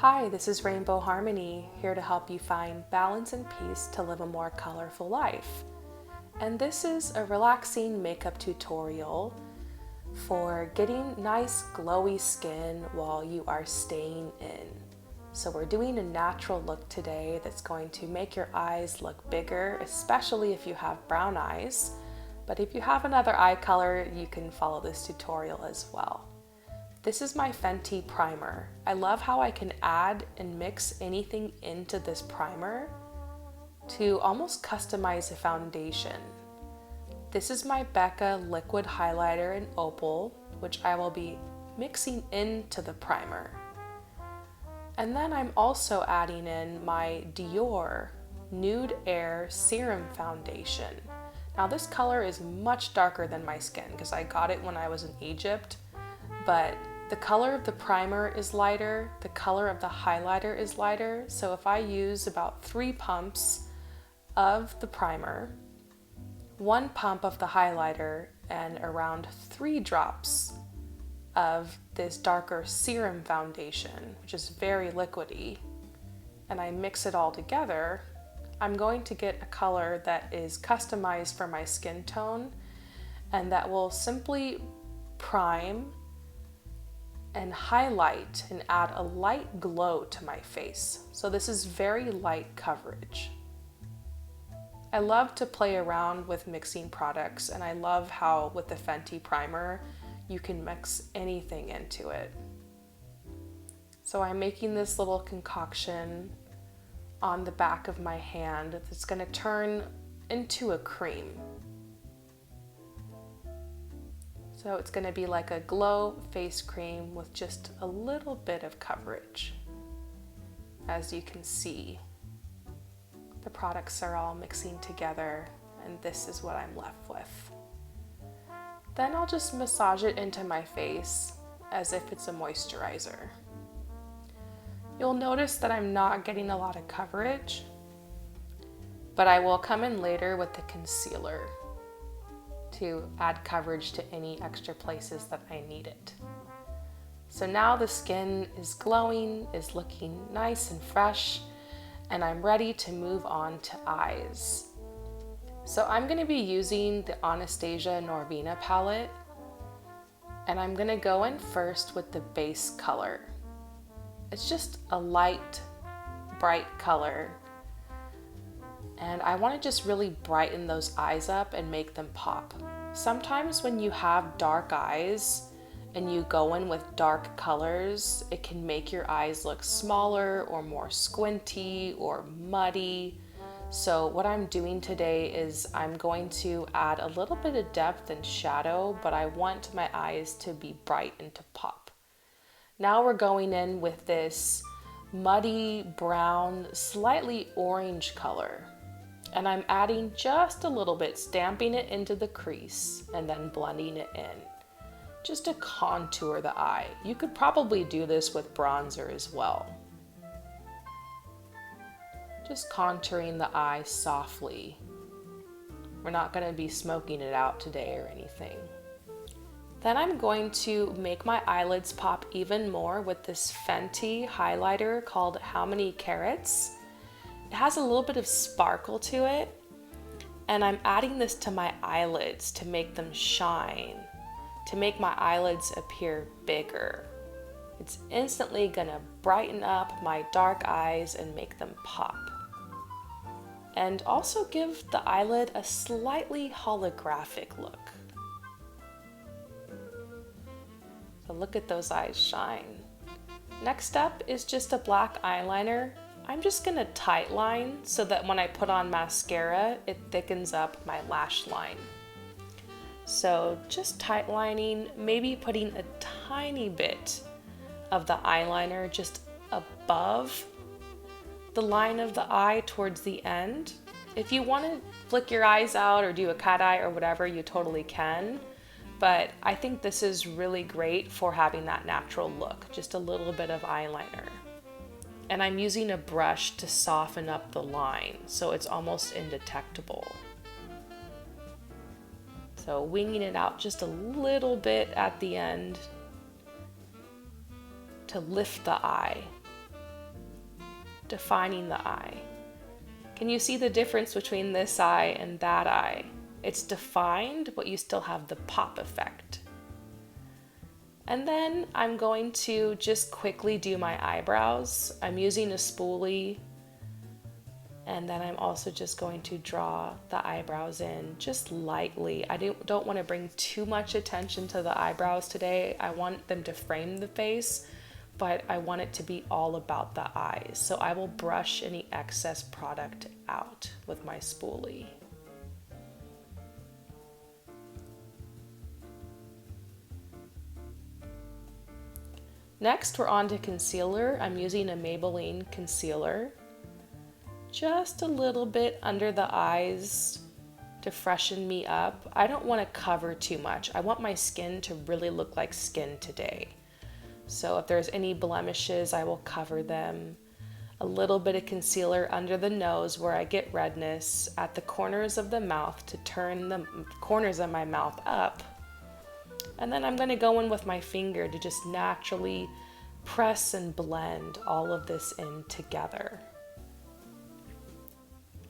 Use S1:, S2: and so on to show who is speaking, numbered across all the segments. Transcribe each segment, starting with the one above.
S1: Hi, this is Rainbow Harmony, here to help you find balance and peace to live a more colorful life. And this is a relaxing makeup tutorial for getting nice glowy skin while you are staying in. So we're doing a natural look today that's going to make your eyes look bigger, especially if you have brown eyes. But if you have another eye color, you can follow this tutorial as well. This is my Fenty primer. I love how I can add and mix anything into this primer to almost customize a foundation. This is my Becca liquid highlighter in Opal, which I will be mixing into the primer. And then I'm also adding in my Dior Nude Air Serum foundation. Now this color is much darker than my skin because I got it when I was in Egypt, but the color of the primer is lighter, the color of the highlighter is lighter, so if I use about 3 pumps of the primer, 1 pump of the highlighter, and around 3 drops of this darker serum foundation, which is very liquidy, and I mix it all together, I'm going to get a color that is customized for my skin tone and that will simply prime and highlight and add a light glow to my face. So this is very light coverage. I love to play around with mixing products, and I love how with the Fenty primer you can mix anything into it. So I'm making this little concoction on the back of my hand that's going to turn into a cream. So it's going to be like a glow face cream with just a little bit of coverage. As you can see, the products are all mixing together, and this is what I'm left with. Then I'll just massage it into my face as if it's a moisturizer. You'll notice that I'm not getting a lot of coverage, but I will come in later with the concealer to add coverage to any extra places that I need it. So now the skin is glowing, is looking nice and fresh, and I'm ready to move on to eyes. So I'm going to be using the Anastasia Norvina palette, and I'm going to go in first with the base color. It's just a light, bright color, and I want to just really brighten those eyes up and make them pop. Sometimes when you have dark eyes and you go in with dark colors, it can make your eyes look smaller or more squinty or muddy. So what I'm doing today is I'm going to add a little bit of depth and shadow, but I want my eyes to be bright and to pop. Now we're going in with this muddy brown, slightly orange color. And I'm adding just a little bit, stamping it into the crease and then blending it in, just to contour the eye. You could probably do this with bronzer as well. Just contouring the eye softly. We're not going to be smoking it out today or anything. Then I'm going to make my eyelids pop even more with this Fenty highlighter called How Many Carats. It has a little bit of sparkle to it, and I'm adding this to my eyelids to make them shine, to make my eyelids appear bigger. It's instantly gonna brighten up my dark eyes and make them pop. And also give the eyelid a slightly holographic look. So look at those eyes shine. Next up is just a black eyeliner. I'm just gonna tight line so that when I put on mascara, it thickens up my lash line. So just tight lining, maybe putting a tiny bit of the eyeliner just above the line of the eye towards the end. If you want to flick your eyes out or do a cat eye or whatever, you totally can. But I think this is really great for having that natural look, just a little bit of eyeliner. And I'm using a brush to soften up the line so it's almost indetectable. So winging it out just a little bit at the end to lift the eye. defining the eye. Can you see the difference between this eye and that eye? It's defined, but you still have the pop effect. And then I'm going to just quickly do my eyebrows. I'm using a spoolie, and then I'm also just going to draw the eyebrows in just lightly. I don't want to bring too much attention to the eyebrows today. I want them to frame the face, but I want it to be all about the eyes. So I will brush any excess product out with my spoolie. Next, we're on to concealer. I'm using a Maybelline concealer. Just a little bit under the eyes to freshen me up. I don't want to cover too much. I want my skin to really look like skin today. So if there's any blemishes, I will cover them. A little bit of concealer under the nose where I get redness, at the corners of the mouth to turn the corners of my mouth up. And then I'm going to go in with my finger to just naturally press and blend all of this in together.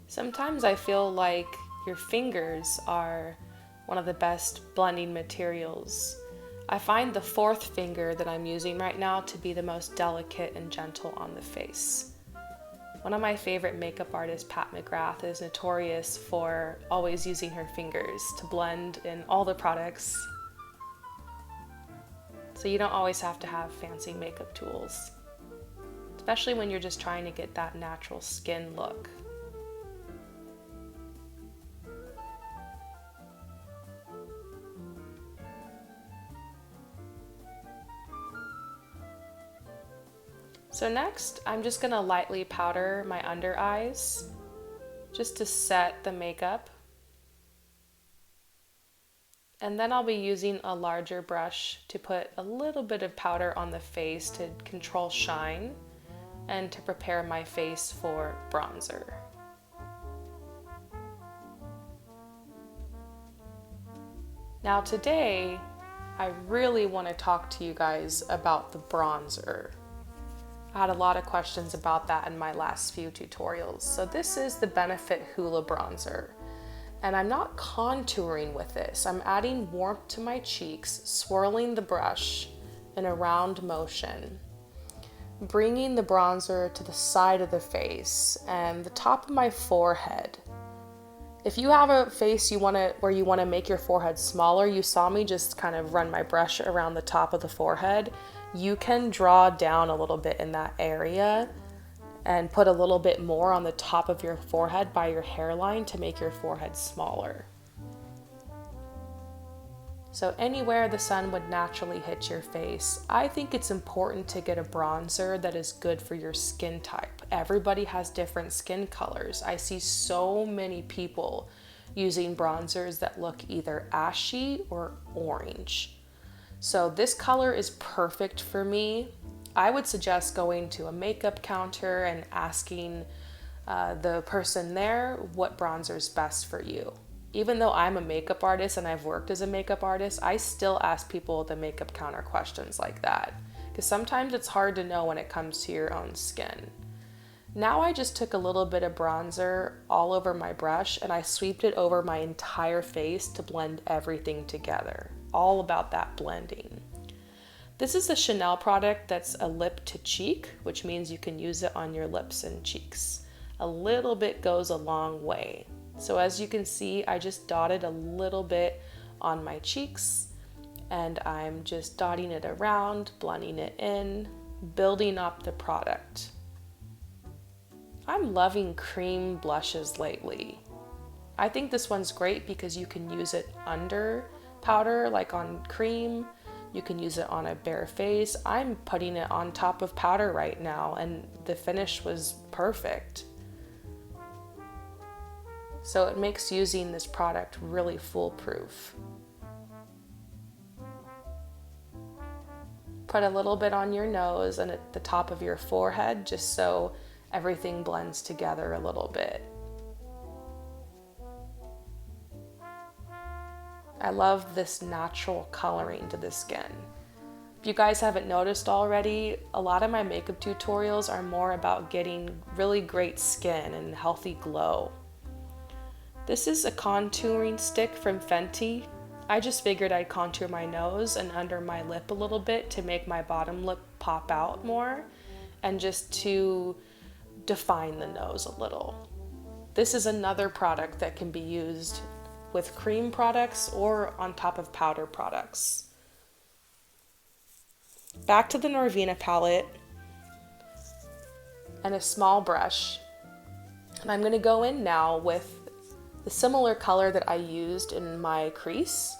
S1: Sometimes I feel like your fingers are one of the best blending materials. I find the fourth finger that I'm using right now to be the most delicate and gentle on the face. One of my favorite makeup artists, Pat McGrath, is notorious for always using her fingers to blend in all the products. So you don't always have to have fancy makeup tools, especially when you're just trying to get that natural skin look. So next, I'm just gonna lightly powder my under eyes just to set the makeup. And then I'll be using a larger brush to put a little bit of powder on the face to control shine and to prepare my face for bronzer. Now today, I really want to talk to you guys about the bronzer. I had a lot of questions about that in my last few tutorials. So this is the Benefit Hoola bronzer. And I'm not contouring with this. I'm adding warmth to my cheeks, swirling the brush in a round motion, bringing the bronzer to the side of the face and the top of my forehead. If you have a face where you want to make your forehead smaller, you saw me just kind of run my brush around the top of the forehead. You can draw down a little bit in that area and put a little bit more on the top of your forehead by your hairline to make your forehead smaller. So anywhere the sun would naturally hit your face, I think it's important to get a bronzer that is good for your skin type. Everybody has different skin colors. I see so many people using bronzers that look either ashy or orange. So this color is perfect for me. I would suggest going to a makeup counter and asking the person there what bronzer is best for you. Even though I'm a makeup artist and I've worked as a makeup artist, I still ask people at the makeup counter questions like that, because sometimes it's hard to know when it comes to your own skin. Now I just took a little bit of bronzer all over my brush and I sweeped it over my entire face to blend everything together. All about that blending. This is the Chanel product that's a lip to cheek, which means you can use it on your lips and cheeks. A little bit goes a long way. So as you can see, I just dotted a little bit on my cheeks and I'm just dotting it around, blending it in, building up the product. I'm loving cream blushes lately. I think this one's great because you can use it under powder, like on cream. You can use it on a bare face. I'm putting it on top of powder right now and the finish was perfect. So it makes using this product really foolproof. Put a little bit on your nose and at the top of your forehead just so everything blends together a little bit. I love this natural coloring to the skin. If you guys haven't noticed already, a lot of my makeup tutorials are more about getting really great skin and healthy glow. This is a contouring stick from Fenty. I just figured I'd contour my nose and under my lip a little bit to make my bottom lip pop out more and just to define the nose a little. This is another product that can be used with cream products or on top of powder products. Back to the Norvina palette and a small brush. And I'm going to go in now with the similar color that I used in my crease.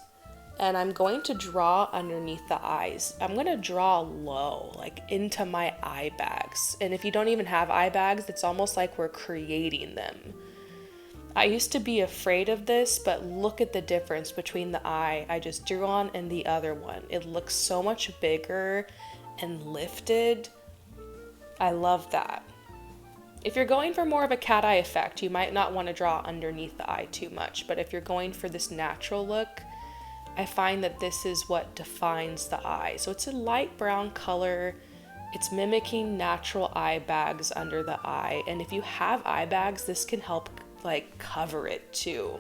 S1: And I'm going to draw underneath the eyes. I'm going to draw low, like into my eye bags. And if you don't even have eye bags, it's almost like we're creating them. I used to be afraid of this, but look at the difference between the eye I just drew on and the other one. It looks so much bigger and lifted. I love that. If you're going for more of a cat eye effect, you might not want to draw underneath the eye too much, but if you're going for this natural look, I find that this is what defines the eye. So it's a light brown color. It's mimicking natural eye bags under the eye. And if you have eye bags, this can help like cover it too.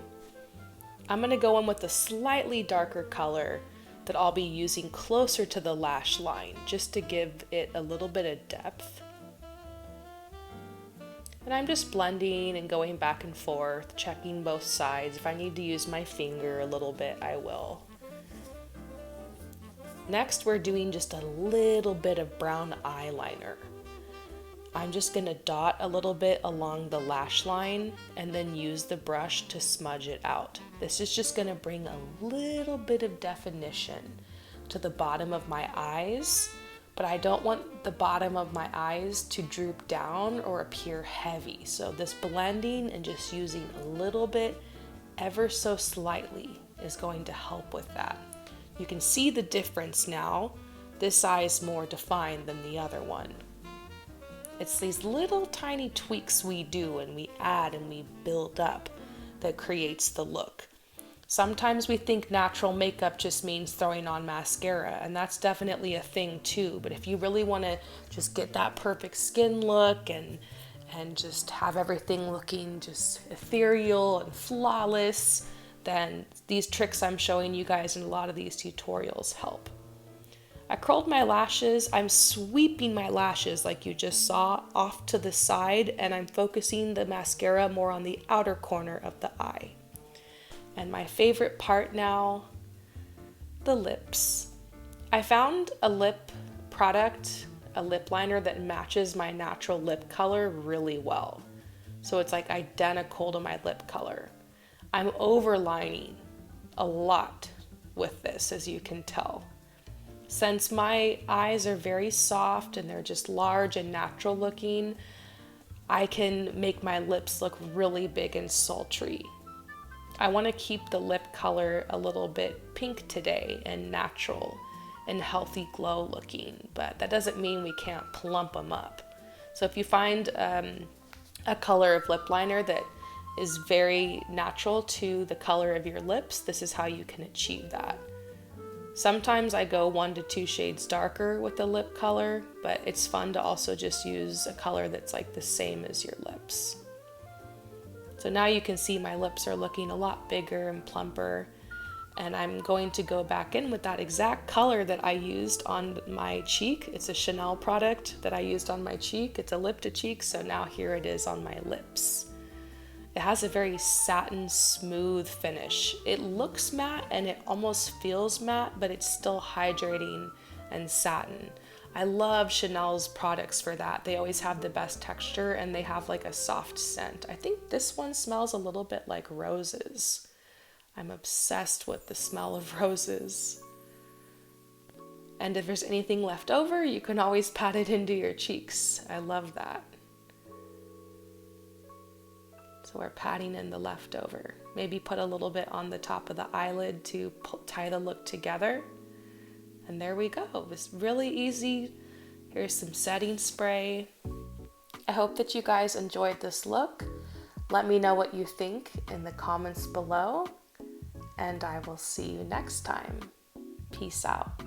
S1: I'm gonna go in with a slightly darker color that I'll be using closer to the lash line just to give it a little bit of depth. And I'm just blending and going back and forth, checking both sides. If I need to use my finger a little bit, I will. Next, we're doing just a little bit of brown eyeliner. I'm just gonna dot a little bit along the lash line and then use the brush to smudge it out. This is just gonna bring a little bit of definition to the bottom of my eyes, but I don't want the bottom of my eyes to droop down or appear heavy. So this blending and just using a little bit, ever so slightly, is going to help with that. You can see the difference now. This eye is more defined than the other one. It's these little tiny tweaks we do and we add and we build up that creates the look. Sometimes we think natural makeup just means throwing on mascara, and that's definitely a thing too. But if you really want to just get that perfect skin look and just have everything looking just ethereal and flawless, then these tricks I'm showing you guys in a lot of these tutorials help. I curled my lashes. I'm sweeping my lashes like you just saw off to the side, and I'm focusing the mascara more on the outer corner of the eye. And my favorite part now, the lips. I found a lip product, a lip liner that matches my natural lip color really well. So it's like identical to my lip color. I'm overlining a lot with this, as you can tell. Since my eyes are very soft and they're just large and natural looking, I can make my lips look really big and sultry. I want to keep the lip color a little bit pink today and natural and healthy glow looking, but that doesn't mean we can't plump them up. So if you find a color of lip liner that is very natural to the color of your lips, this is how you can achieve that. Sometimes I go 1 to 2 shades darker with the lip color, but it's fun to also just use a color that's like the same as your lips. So now you can see my lips are looking a lot bigger and plumper, and I'm going to go back in with that exact color that I used on my cheek. It's a Chanel product that I used on my cheek. It's a lip to cheek, so now here it is on my lips. It has a very satin, smooth finish. It looks matte and it almost feels matte, but it's still hydrating and satin. I love Chanel's products for that. They always have the best texture and they have like a soft scent. I think this one smells a little bit like roses. I'm obsessed with the smell of roses. And if there's anything left over, you can always pat it into your cheeks. I love that. So we're patting in the leftover. Maybe put a little bit on the top of the eyelid to tie the look together. And there we go. It's really easy. Here's some setting spray. I hope that you guys enjoyed this look. Let me know what you think in the comments below. And I will see you next time. Peace out.